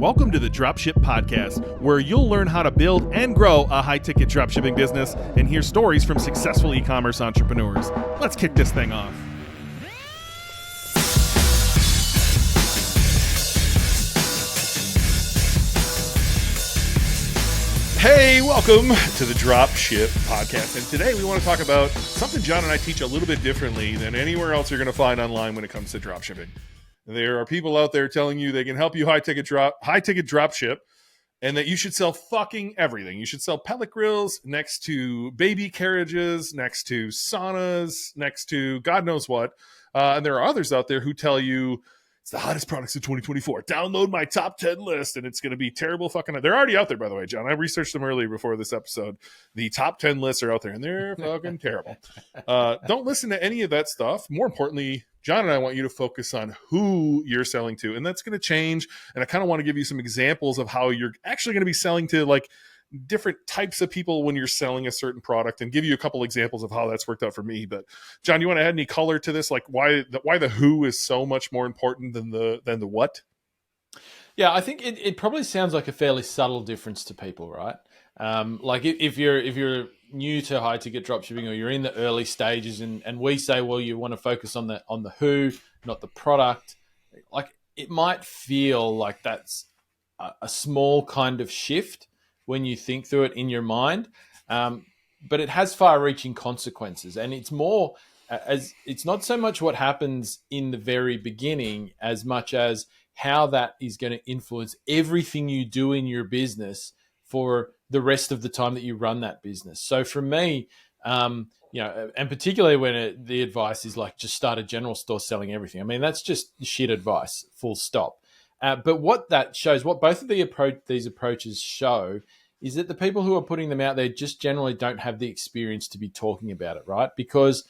Welcome to the Dropship Podcast, where you'll learn how to build and grow a high-ticket dropshipping business and hear stories from successful e-commerce entrepreneurs. Let's kick this thing off. Hey, welcome to the Dropship Podcast. And today we want to talk about something John and I teach a little bit differently than anywhere else you're going to find online when it comes to dropshipping. There are people out there telling you they can help you high-ticket dropship, and that you should sell fucking everything. You should sell pellet grills next to baby carriages, next to saunas, next to God knows what. And there are others out there who tell you it's the hottest products of 2024. Download my top 10 list, and it's going to be terrible fucking. They're already out there, by the way, John. I researched them earlier before this episode. The top 10 lists are out there, and they're fucking terrible. Don't listen to any of that stuff. More importantly, John and I want you to focus on who you're selling to, and that's going to change. And I kind of want to give you some examples of how you're actually going to be selling to like different types of people when you're selling a certain product, and give you a couple examples of how that's worked out for me. But John, you want to add any color to this? Like why the who is so much more important than the what? Yeah, I think it probably sounds like a fairly subtle difference to people, right? Like if you're new to high ticket dropshipping, or you're in the early stages, and we say, well, you want to focus on the who, not the product. Like it might feel like that's a small kind of shift when you think through it in your mind, but it has far-reaching consequences, and it's more as it's not so much what happens in the very beginning as much as how that is going to influence everything you do in your business for the rest of the time that you run that business. So for me, and particularly when the advice is like just start a general store selling everything. I mean, that's just shit advice, full stop. But what that shows, what both of these approaches show, is that the people who are putting them out there just generally don't have the experience to be talking about it, right? Because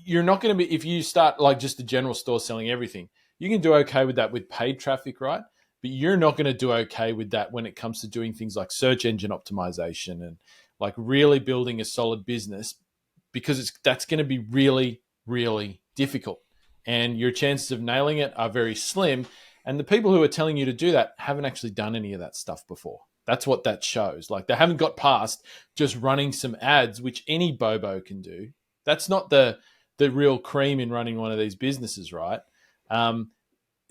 you're not going to be, if you start like just a general store selling everything, you can do okay with that with paid traffic, right? But you're not going to do okay with that when it comes to doing things like search engine optimization and like really building a solid business, because that's going to be really, really difficult. And your chances of nailing it are very slim. And the people who are telling you to do that haven't actually done any of that stuff before. That's what that shows. Like they haven't got past just running some ads, which any bobo can do. That's not the real cream in running one of these businesses, right?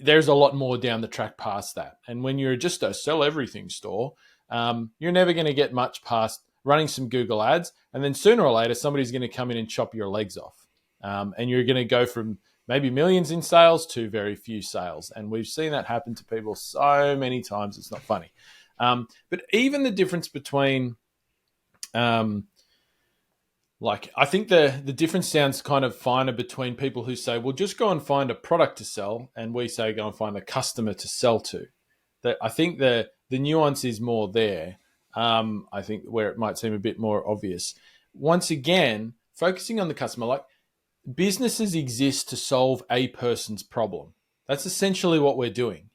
There's a lot more down the track past that. And when you're just a sell everything store, you're never going to get much past running some Google ads. And then sooner or later, somebody's going to come in and chop your legs off. And you're going to go from maybe millions in sales to very few sales. And we've seen that happen to people so many times, it's not funny. But even the difference between, I think the difference sounds kind of finer between people who say, well, just go and find a product to sell, and we say go and find a customer to sell to. I think the nuance is more there. I think where it might seem a bit more obvious. Once again, focusing on the customer, like businesses exist to solve a person's problem. That's essentially what we're doing,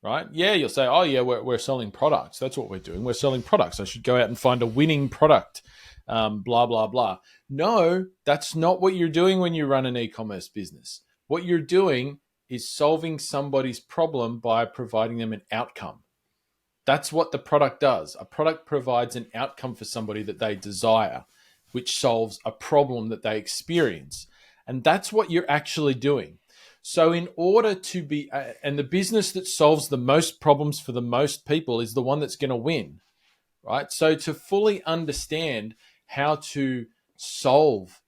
right? Yeah, you'll say, oh yeah, we're selling products. That's what we're doing. We're selling products. I should go out and find a winning product. Blah, blah, blah. No, that's not what you're doing when you run an e-commerce business. What you're doing is solving somebody's problem by providing them an outcome. That's what the product does. A product provides an outcome for somebody that they desire, which solves a problem that they experience. And that's what you're actually doing. So in order to be, and the business that solves the most problems for the most people is the one that's going to win, right? So to fully understand how to solve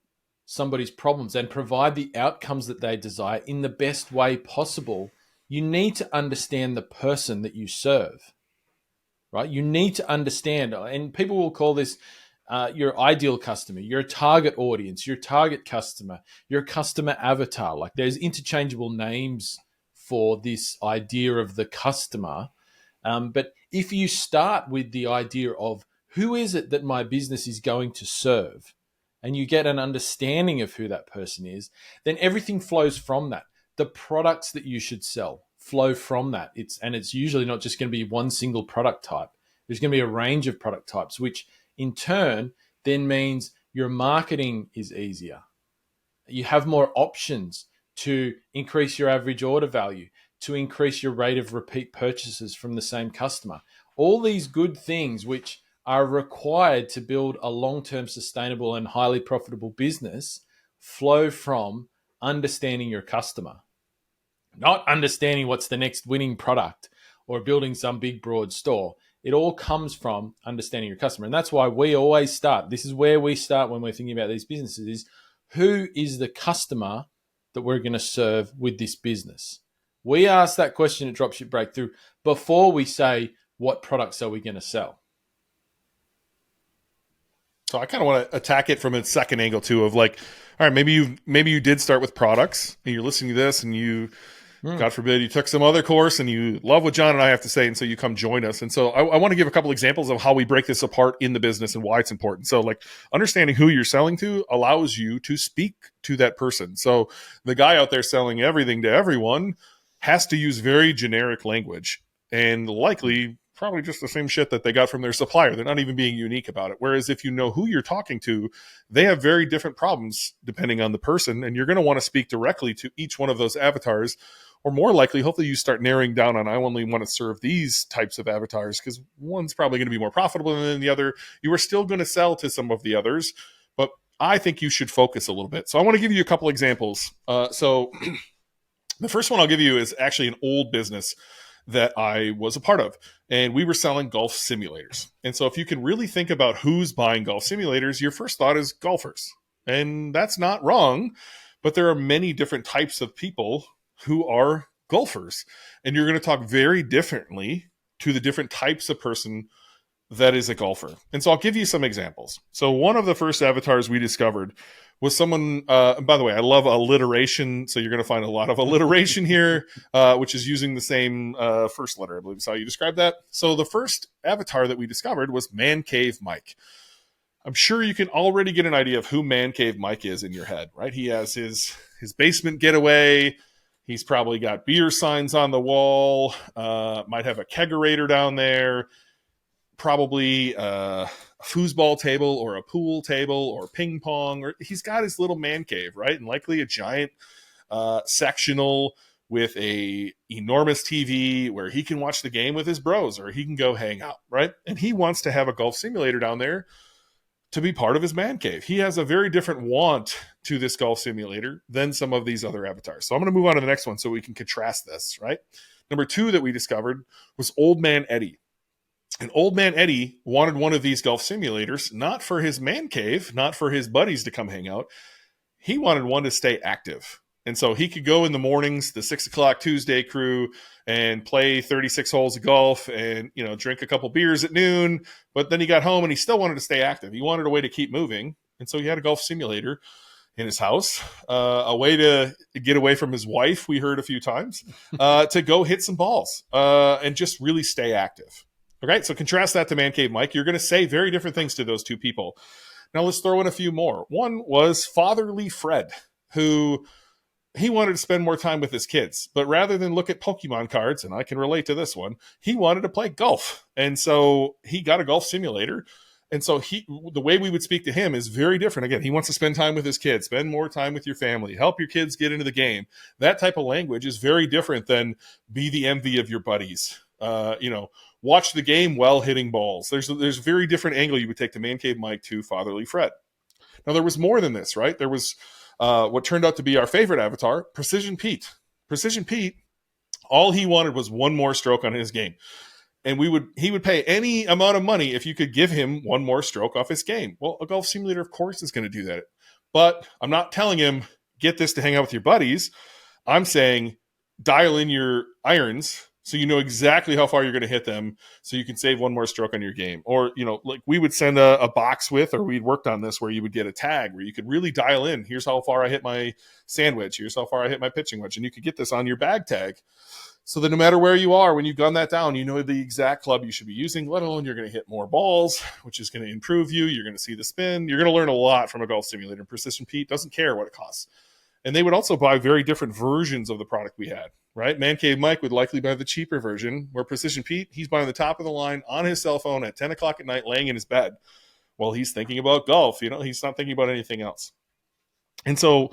somebody's problems and provide the outcomes that they desire in the best way possible, you need to understand the person that you serve, right? You need to understand, and people will call this your ideal customer, your target audience, your target customer, your customer avatar. Like there's interchangeable names for this idea of the customer. But if you start with the idea of who is it that my business is going to serve, and you get an understanding of who that person is, then everything flows from that. The products that you should sell flow from that. It's usually not just going to be one single product type. There's going to be a range of product types, which in turn then means your marketing is easier. You have more options to increase your average order value, to increase your rate of repeat purchases from the same customer. All these good things which are required to build a long-term sustainable and highly profitable business flow from understanding your customer, not understanding what's the next winning product or building some big broad store. It all comes from understanding your customer. And that's why we always start. This is where we start when we're thinking about these businesses, is who is the customer that we're going to serve with this business? We ask that question at Dropship Breakthrough before we say, what products are we going to sell? So I kind of want to attack it from a second angle too, of like, all right, maybe you did start with products and you're listening to this and you, God forbid, you took some other course and you love what John and I have to say, and so you come join us. And so I want to give a couple examples of how we break this apart in the business and why it's important. So like understanding who you're selling to allows you to speak to that person. So the guy out there selling everything to everyone has to use very generic language and likely probably just the same shit that they got from their supplier. They're not even being unique about it. Whereas if you know who you're talking to, they have very different problems depending on the person, and you're going to want to speak directly to each one of those avatars. Or more likely, hopefully you start narrowing down on, I only want to serve these types of avatars because one's probably going to be more profitable than the other. You are still going to sell to some of the others, but I think you should focus a little bit. So I want to give you a couple examples. So the first one I'll give you is actually an old business that I was a part of, and we were selling golf simulators. And so if you can really think about who's buying golf simulators, your first thought is golfers. And that's not wrong, but there are many different types of people who are golfers, and you're going to talk very differently to the different types of person that is a golfer. And so I'll give you some examples. So one of the first avatars we discovered was someone, by the way, I love alliteration. So you're going to find a lot of alliteration here, which is using the same first letter, I believe is how you describe that. So the first avatar that we discovered was Man Cave Mike. I'm sure you can already get an idea of who Man Cave Mike is in your head, right? He has his basement getaway. He's probably got beer signs on the wall, might have a kegerator down there, probably a foosball table or a pool table or ping pong, or he's got his little man cave, right? And likely a giant sectional with a enormous TV where he can watch the game with his bros, or he can go hang out, right? And he wants to have a golf simulator down there to be part of his man cave. He has a very different want to this golf simulator than some of these other avatars. So I'm going to move on to the next one so we can contrast this, right? Number two that we discovered was Old Man Eddie. And Old Man Eddie wanted one of these golf simulators, not for his man cave, not for his buddies to come hang out. He wanted one to stay active. And so he could go in the mornings, the 6 o'clock Tuesday crew, and play 36 holes of golf and, drink a couple beers at noon. But then he got home and he still wanted to stay active. He wanted a way to keep moving. And so he had a golf simulator in his house, a way to get away from his wife, we heard a few times, to go hit some balls and just really stay active. Okay, so contrast that to Man Cave Mike. You're going to say very different things to those two people. Now let's throw in a few more. One was Fatherly Fred, who he wanted to spend more time with his kids, but rather than look at Pokemon cards, and I can relate to this one, he wanted to play golf. And so he got a golf simulator. And so the way we would speak to him is very different. Again, he wants to spend time with his kids, spend more time with your family, help your kids get into the game. That type of language is very different than be the envy of your buddies. Watch the game while hitting balls. There's a very different angle you would take to Man Cave Mike to Fatherly Fred. Now, there was more than this, right? There was what turned out to be our favorite avatar, Precision Pete. Precision Pete, all he wanted was one more stroke on his game. And he would pay any amount of money if you could give him one more stroke off his game. Well, a golf simulator, of course, is going to do that. But I'm not telling him, get this to hang out with your buddies. I'm saying, dial in your irons so you know exactly how far you're going to hit them so you can save one more stroke on your game. Or, like we would send a box with, or we'd worked on this where you would get a tag where you could really dial in. Here's how far I hit my sandwich. Here's how far I hit my pitching wedge. And you could get this on your bag tag so that no matter where you are, when you've gun that down, you know the exact club you should be using, let alone you're going to hit more balls, which is going to improve you. You're going to see the spin. You're going to learn a lot from a golf simulator. Precision Pete doesn't care what it costs. And they would also buy very different versions of the product we had, right? Man Cave Mike would likely buy the cheaper version, where Precision Pete, he's buying the top of the line on his cell phone at 10 o'clock at night, laying in his bed while he's thinking about golf. He's not thinking about anything else. And so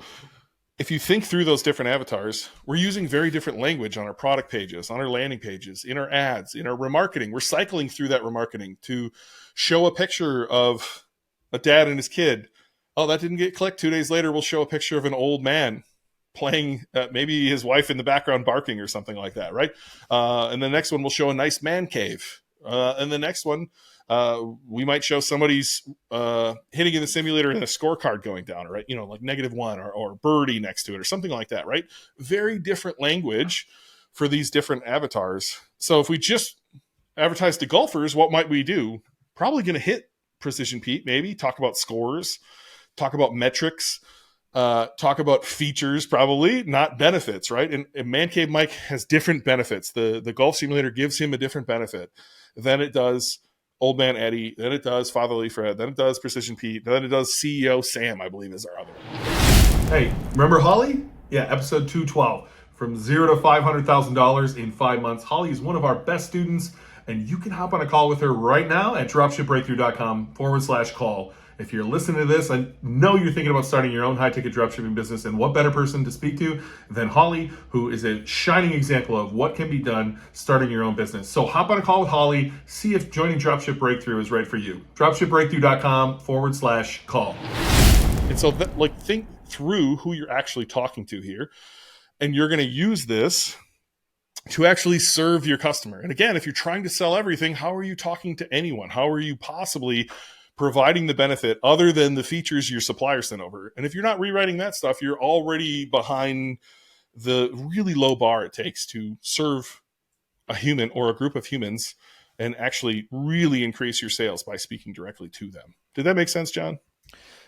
if you think through those different avatars, we're using very different language on our product pages, on our landing pages, in our ads, in our remarketing. We're cycling through that remarketing to show a picture of a dad and his kid. Oh, that didn't get clicked. 2 days later, we'll show a picture of an old man playing, maybe his wife in the background barking or something like that, right? And the next one will show a nice man cave. And the next one, we might show somebody's hitting in the simulator and a scorecard going down, right? Like -1 or birdie next to it or something like that, right? Very different language for these different avatars. So if we just advertise to golfers, what might we do? Probably going to hit Precision Pete, maybe talk about scores, talk about metrics, talk about features, probably not benefits, right? And Man Cave Mike has different benefits. The golf simulator gives him a different benefit than it does Old Man Eddie, then it does Fatherly Fred, then it does Precision Pete, then it does CEO Sam, I believe is our other one. Hey, remember Holly? Yeah, episode 212. From $0 to $500,000 in 5 months. Holly is one of our best students, and you can hop on a call with her right now at dropshipbreakthrough.com/call. If you're listening to this, I know you're thinking about starting your own high-ticket dropshipping business, and what better person to speak to than Holly, who is a shining example of what can be done starting your own business. So hop on a call with Holly, see if joining Dropship Breakthrough is right for you. dropshipbreakthrough.com/call. And so think through who you're actually talking to here, and you're going to use this to actually serve your customer. And again, if you're trying to sell everything, how are you talking to anyone? How are you possibly providing the benefit other than the features your supplier sent over? And if you're not rewriting that stuff, you're already behind the really low bar it takes to serve a human or a group of humans and actually really increase your sales by speaking directly to them. Did that make sense, John?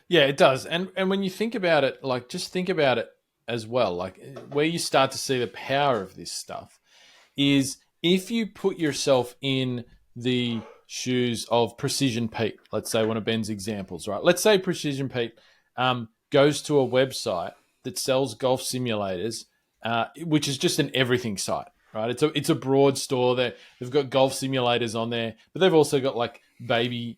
Yeah, it does. And when you think about it, like just think about it as well, like where you start to see the power of this stuff is if you put yourself in the shoes of Precision Pete, let's say one of Ben's examples, right? Let's say Precision Pete goes to a website that sells golf simulators, which is just an everything site, right? It's a broad store. They've got golf simulators on there, but they've also got like baby,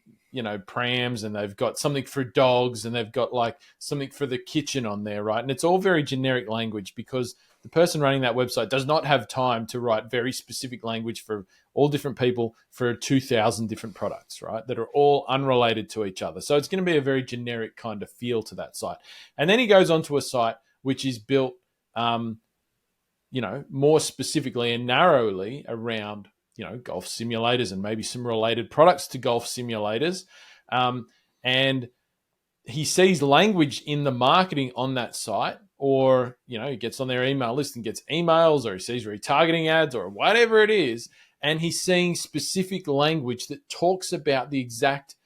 prams, and they've got something for dogs, and they've got like something for the kitchen on there, right? And it's all very generic language because the person running that website does not have time to write very specific language for all different people for 2,000 different products, right? That are all unrelated to each other. So it's going to be a very generic kind of feel to that site. And then he goes onto a site which is built, more specifically and narrowly around, golf simulators and maybe some related products to golf simulators. And he sees language in the marketing on that site, or, he gets on their email list and gets emails, or he sees retargeting ads or whatever it is. And he's seeing specific language that talks about the exact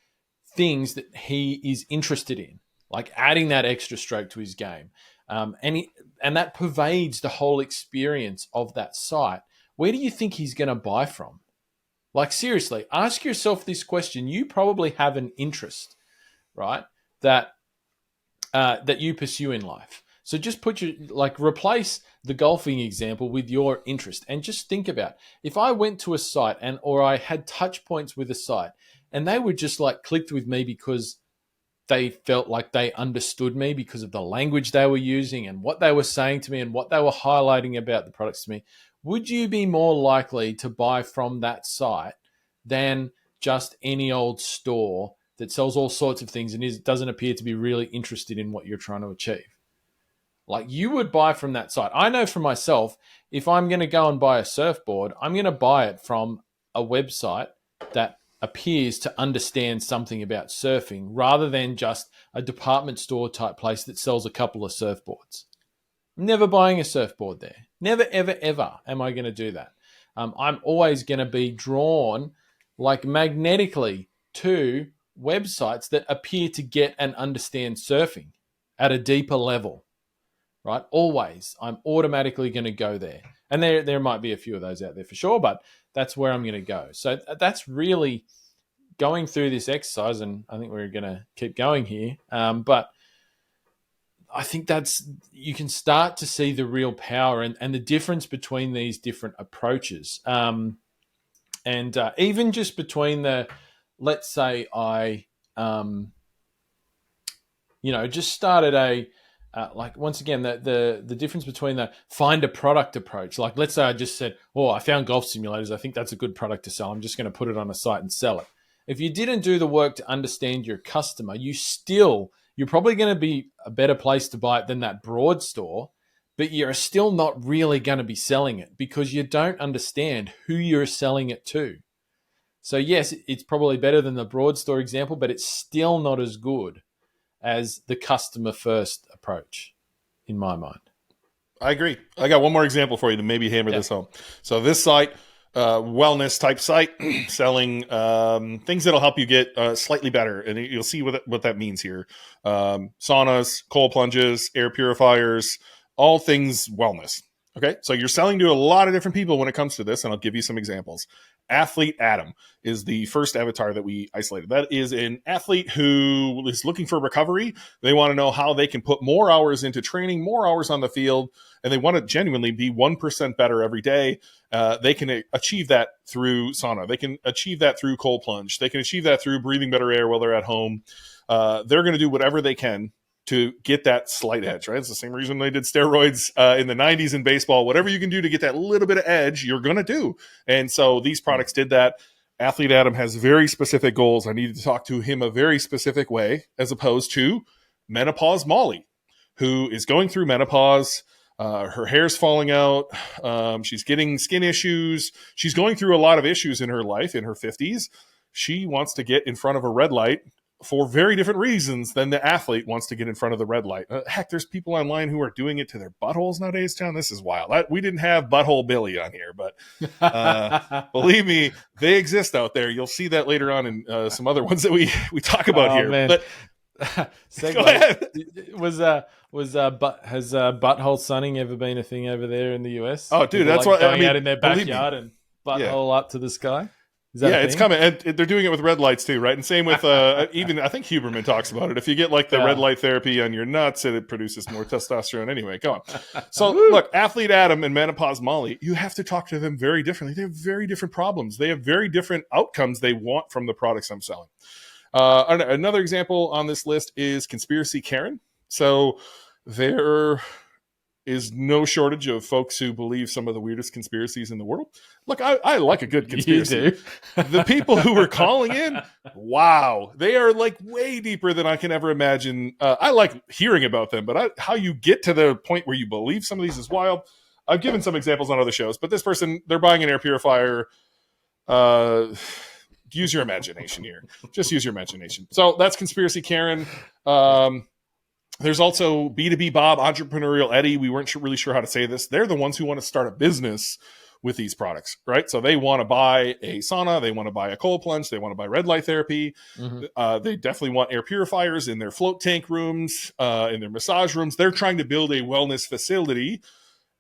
things that he is interested in, like adding that extra stroke to his game. And that pervades the whole experience of that site. Where do you think he's going to buy from? Like, seriously, ask yourself this question. You probably have an interest, right, that you pursue in life. So just replace the golfing example with your interest, and just think about, if I went to a site or I had touch points with a site and they were just like clicked with me because they felt like they understood me because of the language they were using and what they were saying to me and what they were highlighting about the products to me, would you be more likely to buy from that site than just any old store that sells all sorts of things and doesn't appear to be really interested in what you're trying to achieve? Like, you would buy from that site. I know for myself, if I'm going to go and buy a surfboard, I'm going to buy it from a website that appears to understand something about surfing rather than just a department store type place that sells a couple of surfboards. I'm never buying a surfboard there. Never, ever, ever am I going to do that. I'm always going to be drawn like magnetically to websites that appear to get and understand surfing at a deeper level. Right? Always, I'm automatically going to go there. And there might be a few of those out there for sure, but that's where I'm going to go. So that's really going through this exercise, and I think we're going to keep going here. But I think you can start to see the real power and the difference between these different approaches. And even just between let's say I, just started like once again, the difference between the find a product approach. Like let's say I just said, oh, I found golf simulators. I think that's a good product to sell. I'm just going to put it on a site and sell it. If you didn't do the work to understand your customer, you're probably going to be a better place to buy it than that broad store, but you're still not really going to be selling it because you don't understand who you're selling it to. So yes, it's probably better than the broad store example, but it's still not as good as the customer first approach in my mind. I agree. I got one more example for you to maybe hammer this home. So this site, wellness type site, selling things that'll help you get slightly better. And you'll see what that means here. Saunas, cold plunges, air purifiers, all things wellness. Okay, so you're selling to a lot of different people when it comes to this, and I'll give you some examples. Athlete Adam is the first avatar that we isolated. That is an athlete who is looking for recovery. They want to know how they can put more hours into training, more hours on the field, and they want to genuinely be 1% better every day. They can achieve that through sauna. They can achieve that through cold plunge. They can achieve that through breathing better air while they're at home. They're going to do whatever they can to get that slight edge, right? It's the same reason they did steroids in the 90s in baseball. Whatever you can do to get that little bit of edge, you're going to do. And so these products did that. Athlete Adam has very specific goals. I needed to talk to him a very specific way, as opposed to Menopause Molly, who is going through menopause. Her hair's falling out. She's getting skin issues. She's going through a lot of issues in her life in her 50s. She wants to get in front of a red light for very different reasons than the athlete wants to get in front of the red light. Heck, there's people online who are doing it to their buttholes nowadays, John. This is wild. We didn't have Butthole Billy on here, but believe me, they exist out there. You'll see that later on in some other ones that we talk about here. Man. But go ahead. Has butthole sunning ever been a thing over there in the US? Oh, dude, that's what I mean. Out in their backyard and butthole up to the sky. It's coming. And they're doing it with red lights too, right? And same with even I think Huberman talks about it. If you get like the red light therapy on your nuts, it produces more testosterone. Anyway, go on. So look, Athlete Adam and Menopause Molly, you have to talk to them very differently. They have very different problems. They have very different outcomes they want from the products I'm selling. Another example on this list is Conspiracy Karen. So there is no shortage of folks who believe some of the weirdest conspiracies in the world. Look, I like a good conspiracy. You do. The people who are calling in, wow, they are like way deeper than I can ever imagine. I like hearing about them, but how you get to the point where you believe some of these is wild. I've given some examples on other shows, but this person, they're buying an air purifier. Use your imagination here. Just use your imagination. So that's Conspiracy Karen. There's also B2B Bob, Entrepreneurial Eddie. We weren't really sure how to say this. They're the ones who want to start a business with these products, right? So they want to buy a sauna. They want to buy a cold plunge. They want to buy red light therapy. Mm-hmm. They definitely want air purifiers in their float tank rooms, in their massage rooms. They're trying to build a wellness facility.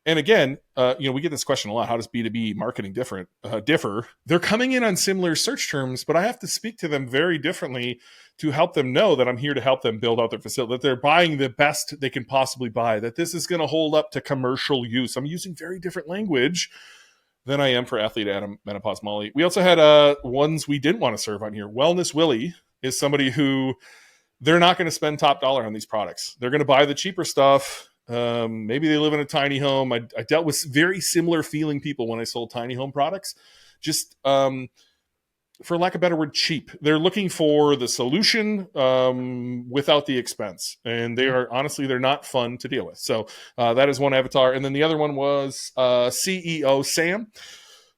And again, we get this question a lot. How does B2B marketing differ? They're coming in on similar search terms, but I have to speak to them very differently to help them know that I'm here to help them build out their facility, that they're buying the best they can possibly buy, that this is going to hold up to commercial use. I'm using very different language than I am for Athlete Adam, Menopause Molly. We also had ones we didn't want to serve on here. Wellness Willie is somebody who they're not going to spend top dollar on these products. They're going to buy the cheaper stuff. Maybe they live in a tiny home. I dealt with very similar feeling people when I sold tiny home products. Just for lack of a better word, cheap. They're looking for the solution without the expense. And they're not fun to deal with. So that is one avatar. And then the other one was CEO Sam,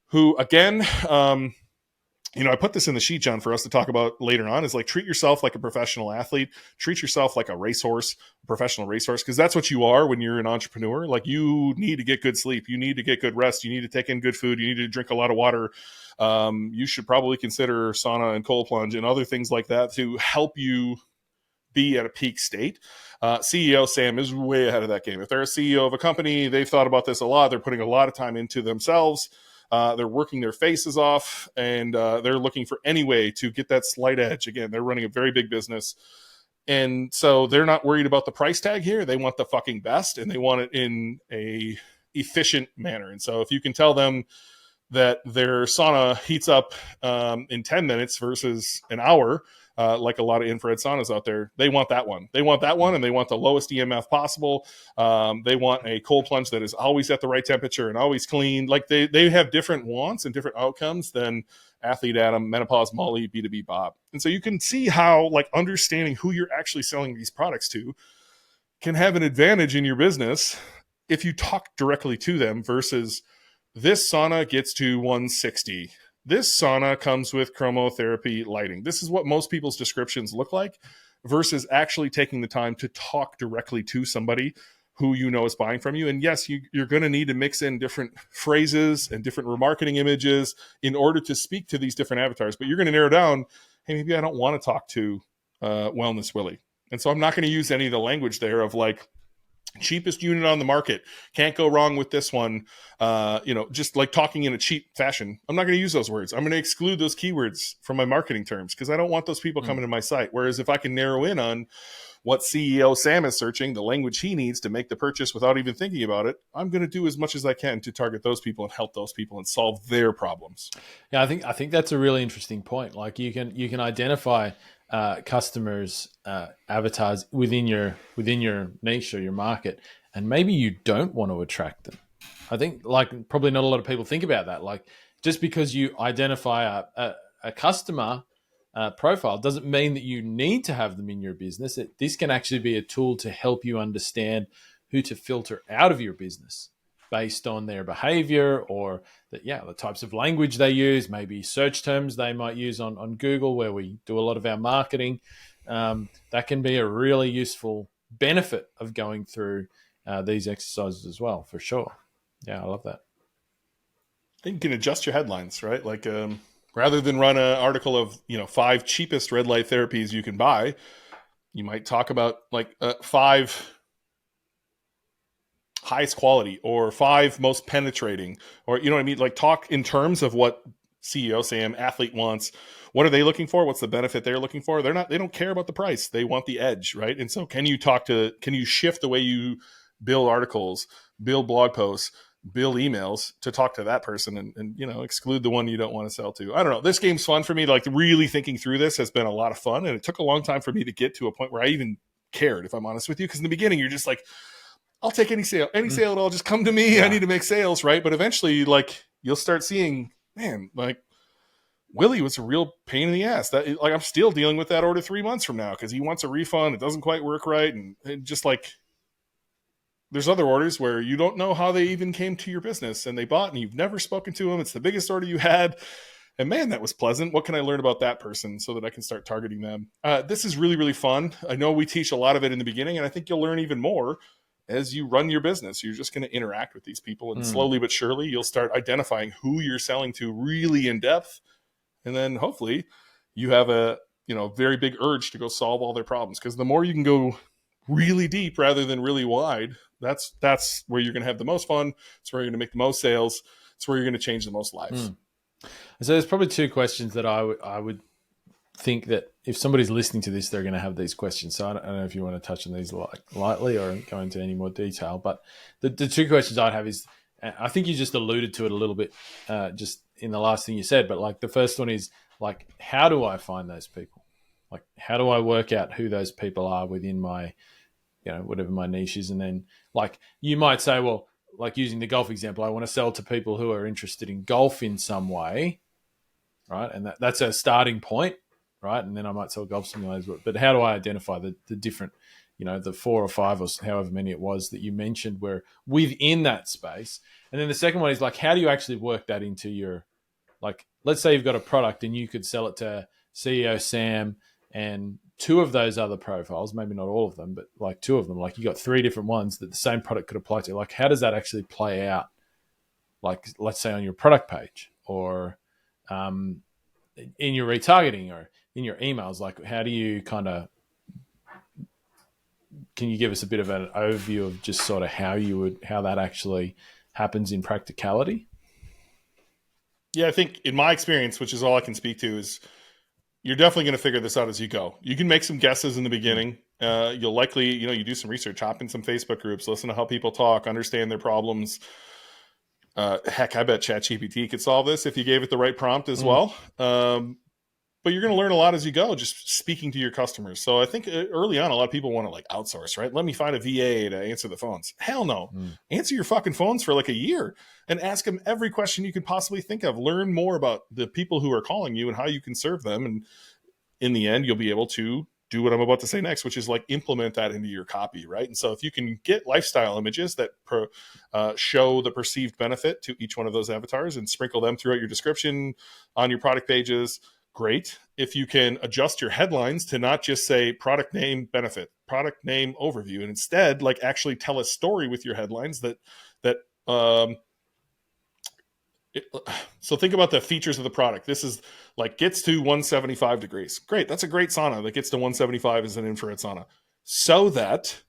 who again, I put this in the sheet, John, for us to talk about later on, is like, treat yourself like a professional athlete, treat yourself like a professional racehorse, because that's what you are when you're an entrepreneur. Like, you need to get good sleep. You need to get good rest. You need to take in good food. You need to drink a lot of water. You should probably consider sauna and cold plunge and other things like that to help you be at a peak state. CEO Sam is way ahead of that game. If they're a CEO of a company, they've thought about this a lot. They're putting a lot of time into themselves. They're working their faces off, and they're looking for any way to get that slight edge. Again, they're running a very big business. And so they're not worried about the price tag here. They want the fucking best, and they want it in a efficient manner. And so if you can tell them that their sauna heats up in 10 minutes versus an hour, like a lot of infrared saunas out there, they want that one. They want that one, and they want the lowest EMF possible. They want a cold plunge that is always at the right temperature and always clean. Like they have different wants and different outcomes than Athlete Adam, Menopause Molly, B2B Bob. And so you can see how like understanding who you're actually selling these products to can have an advantage in your business if you talk directly to them versus this sauna gets to 160. This sauna comes with chromotherapy lighting. This is what most people's descriptions look like versus actually taking the time to talk directly to somebody who you know is buying from you. And yes, you're going to need to mix in different phrases and different remarketing images in order to speak to these different avatars. But you're going to narrow down, hey, maybe I don't want to talk to Wellness Willie. And so I'm not going to use any of the language there of like, cheapest unit on the market, can't go wrong with this one, just like talking in a cheap fashion. I'm not going to use those words. I'm going to exclude those keywords from my marketing terms because I don't want those people coming to my site. Whereas if I can narrow in on what CEO Sam is searching, the language he needs to make the purchase without even thinking about it, I'm going to do as much as I can to target those people and help those people and solve their problems. Yeah, I think that's a really interesting point. Like you can identify customers, avatars within your niche or your market, and maybe you don't want to attract them. I think like probably not a lot of people think about that. Like just because you identify a customer profile doesn't mean that you need to have them in your business. This can actually be a tool to help you understand who to filter out of your business based on their behavior or the types of language they use, maybe search terms they might use on Google where we do a lot of our marketing. That can be a really useful benefit of going through these exercises as well, for sure. Yeah, I love that. You can adjust your headlines, right? Like rather than run an article of 5 cheapest red light therapies you can buy, you might talk about like 5 highest quality or 5 most penetrating, or you know what I mean? Like talk in terms of what CEO Sam athlete wants. What are they looking for? What's the benefit they're looking for? They don't care about the price. They want the edge, right? And so can you shift the way you build articles, build blog posts, build emails to talk to that person and exclude the one you don't want to sell to? I don't know. This game's fun for me. Like really thinking through this has been a lot of fun. And it took a long time for me to get to a point where I even cared, if I'm honest with you. Because in the beginning, you're just like, I'll take any sale at all. Just come to me. Yeah. I need to make sales, right? But eventually, like you'll start seeing, man, like Willie was a real pain in the ass. That like I'm still dealing with that order 3 months from now because he wants a refund. It doesn't quite work right, and just like there's other orders where you don't know how they even came to your business and they bought and you've never spoken to them. It's the biggest order you had, and man, that was pleasant. What can I learn about that person so that I can start targeting them? This is really, really fun. I know we teach a lot of it in the beginning, and I think you'll learn even more as you run your business. You're just going to interact with these people, and slowly but surely you'll start identifying who you're selling to really in depth. And then hopefully you have a, very big urge to go solve all their problems. Because the more you can go really deep rather than really wide, that's where you're going to have the most fun. It's where you're going to make the most sales. It's where you're going to change the most lives. So there's probably 2 questions that I would think that if somebody's listening to this, they're going to have these questions. So I don't know if you want to touch on these lightly or go into any more detail. But the 2 questions I'd have is, I think you just alluded to it a little bit just in the last thing you said. But like the first one is like, how do I find those people? Like, how do I work out who those people are within my, whatever my niche is? And then like you might say, well, like using the golf example, I want to sell to people who are interested in golf in some way, right? And that's a starting point. Right. And then I might sell golf simulators. But how do I identify the different, the 4 or 5 or however many it was that you mentioned were within that space? And then the second one is like, how do you actually work that into your, like, let's say you've got a product and you could sell it to CEO Sam and 2 of those other profiles, maybe not all of them, but like 2 of them, like you got 3 different ones that the same product could apply to. Like, how does that actually play out? Like, let's say on your product page or in your retargeting or in your emails, like how do you can you give us a bit of an overview of just sort of how that actually happens in practicality? Yeah, I think in my experience, which is all I can speak to, is you're definitely going to figure this out as you go. You can make some guesses in the beginning. You'll likely, you do some research, hop in some Facebook groups, listen to how people talk, understand their problems. Heck, I bet ChatGPT could solve this if you gave it the right prompt as well. but you're going to learn a lot as you go, just speaking to your customers. So I think early on, a lot of people want to like outsource, right? Let me find a VA to answer the phones. Hell no. Answer your fucking phones for like a year and ask them every question you could possibly think of. Learn more about the people who are calling you and how you can serve them. And in the end, you'll be able to do what I'm about to say next, which is like implement that into your copy, right? And so if you can get lifestyle images that show the perceived benefit to each one of those avatars and sprinkle them throughout your description on your product pages, great. If you can adjust your headlines to not just say product name benefit, product name overview, and instead like actually tell a story with your headlines so think about the features of the product. This is like gets to 175 degrees. Great. That's a great sauna that gets to 175 as an infrared sauna. So that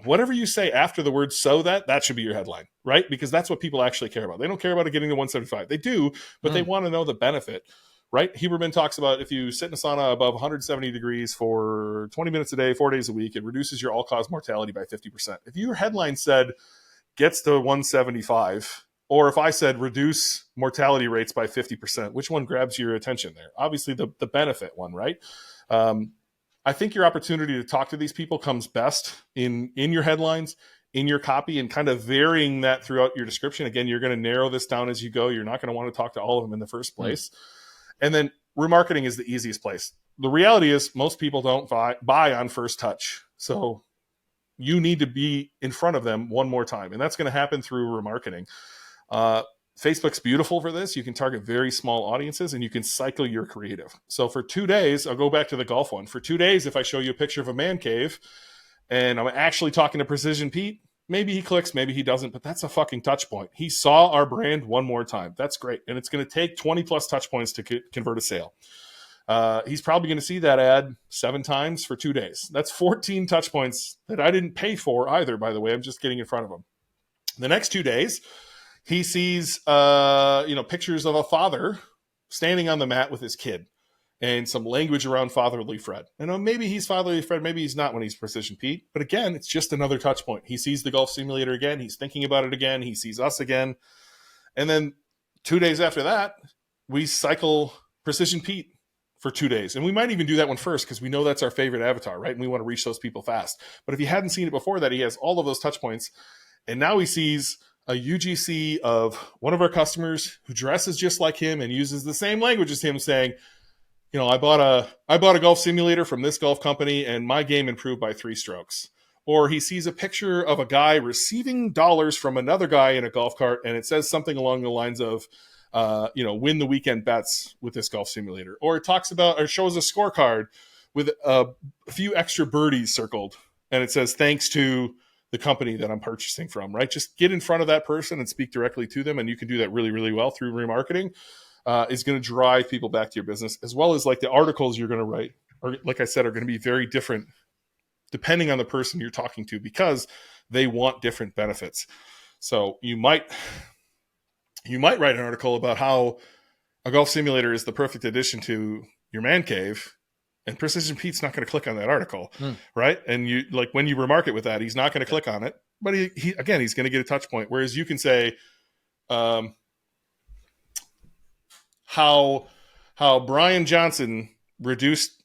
whatever you say after the word so that should be your headline, right? Because that's what people actually care about. They don't care about it getting to 175. They do, but they want to know the benefit, right? Huberman talks about if you sit in a sauna above 170 degrees for 20 minutes a day, 4 days a week, it reduces your all-cause mortality by 50%. If your headline said gets to 175, or if I said reduce mortality rates by 50%, which one grabs your attention there? Obviously the benefit one, right? I think your opportunity to talk to these people comes best in your headlines, in your copy, and kind of varying that throughout your description. Again, you're going to narrow this down as you go. You're not going to want to talk to all of them in the first place. And then remarketing is the easiest place. The reality is most people don't buy on first touch. So you need to be in front of them one more time. And that's going to happen through remarketing. Facebook's beautiful for this. You can target very small audiences and you can cycle your creative. So for 2 days, I'll go back to the golf one. For 2 days, if I show you a picture of a man cave and I'm actually talking to Precision Pete, maybe he clicks, maybe he doesn't, but that's a fucking touch point. He saw our brand one more time. That's great. And it's going to take 20 plus touch points to convert a sale. He's probably going to see that ad 7 times for 2 days. That's 14 touch points that I didn't pay for either, by the way. I'm just getting in front of him. The next 2 days, he sees, pictures of a father standing on the mat with his kid and some language around fatherly Fred. And maybe he's fatherly Fred, maybe he's not when he's Precision Pete. But again, it's just another touch point. He sees the golf simulator again. He's thinking about it again. He sees us again. And then 2 days after that, we cycle Precision Pete for 2 days. And we might even do that one first because we know that's our favorite avatar, right? And we want to reach those people fast. But if he hadn't seen it before that, he has all of those touch points. And now he sees a UGC of one of our customers who dresses just like him and uses the same language as him, saying, I bought a golf simulator from this golf company and my game improved by 3 strokes. Or he sees a picture of a guy receiving dollars from another guy in a golf cart and it says something along the lines of, win the weekend bets with this golf simulator. Or it talks about or shows a scorecard with a few extra birdies circled and it says thanks to the company that I'm purchasing from, right? Just get in front of that person and speak directly to them. And you can do that really, really well through remarketing. Is going to drive people back to your business, as well as like the articles you're going to write, or like I said, are going to be very different depending on the person you're talking to because they want different benefits. So you might write an article about how a golf simulator is the perfect addition to your man cave. And Precision Pete's not going to click on that article, right? And you like when you remarket with that, he's not going to click on it. But he's going to get a touch point. Whereas you can say how Brian Johnson reduced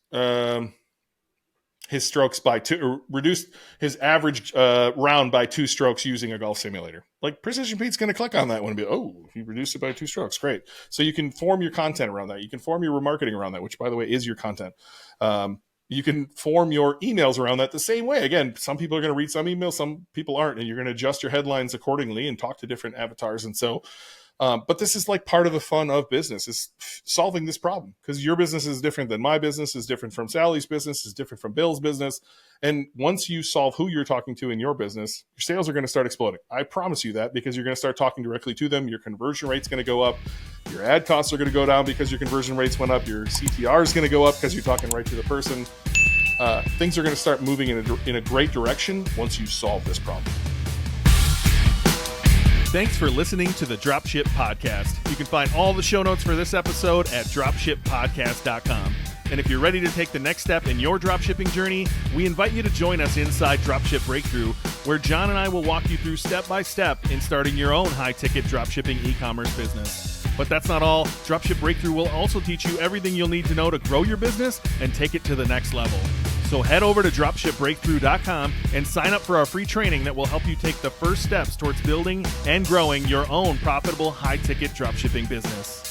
his strokes by 2, or reduced his average round by 2 strokes using a golf simulator. Like Precision Pete's going to click on that one and be, oh, he reduced it by 2 strokes. Great. So you can form your content around that. You can form your remarketing around that, which by the way is your content. You can form your emails around that the same way. Again, some people are going to read some emails, some people aren't, and you're going to adjust your headlines accordingly and talk to different avatars. And so, but this is like part of the fun of business is solving this problem because your business is different than my business, is different from Sally's business, is different from Bill's business. And once you solve who you're talking to in your business, your sales are going to start exploding. I promise you that because you're going to start talking directly to them. Your conversion rate's going to go up. Your ad costs are going to go down because your conversion rates went up. Your CTR is going to go up because you're talking right to the person. Things are going to start moving in a great direction once you solve this problem. Thanks for listening to the Dropship Podcast. You can find all the show notes for this episode at dropshippodcast.com. And if you're ready to take the next step in your dropshipping journey, we invite you to join us inside Dropship Breakthrough, where John and I will walk you through step by step in starting your own high-ticket dropshipping e-commerce business. But that's not all. Dropship Breakthrough will also teach you everything you'll need to know to grow your business and take it to the next level. So head over to dropshipbreakthrough.com and sign up for our free training that will help you take the first steps towards building and growing your own profitable high-ticket dropshipping business.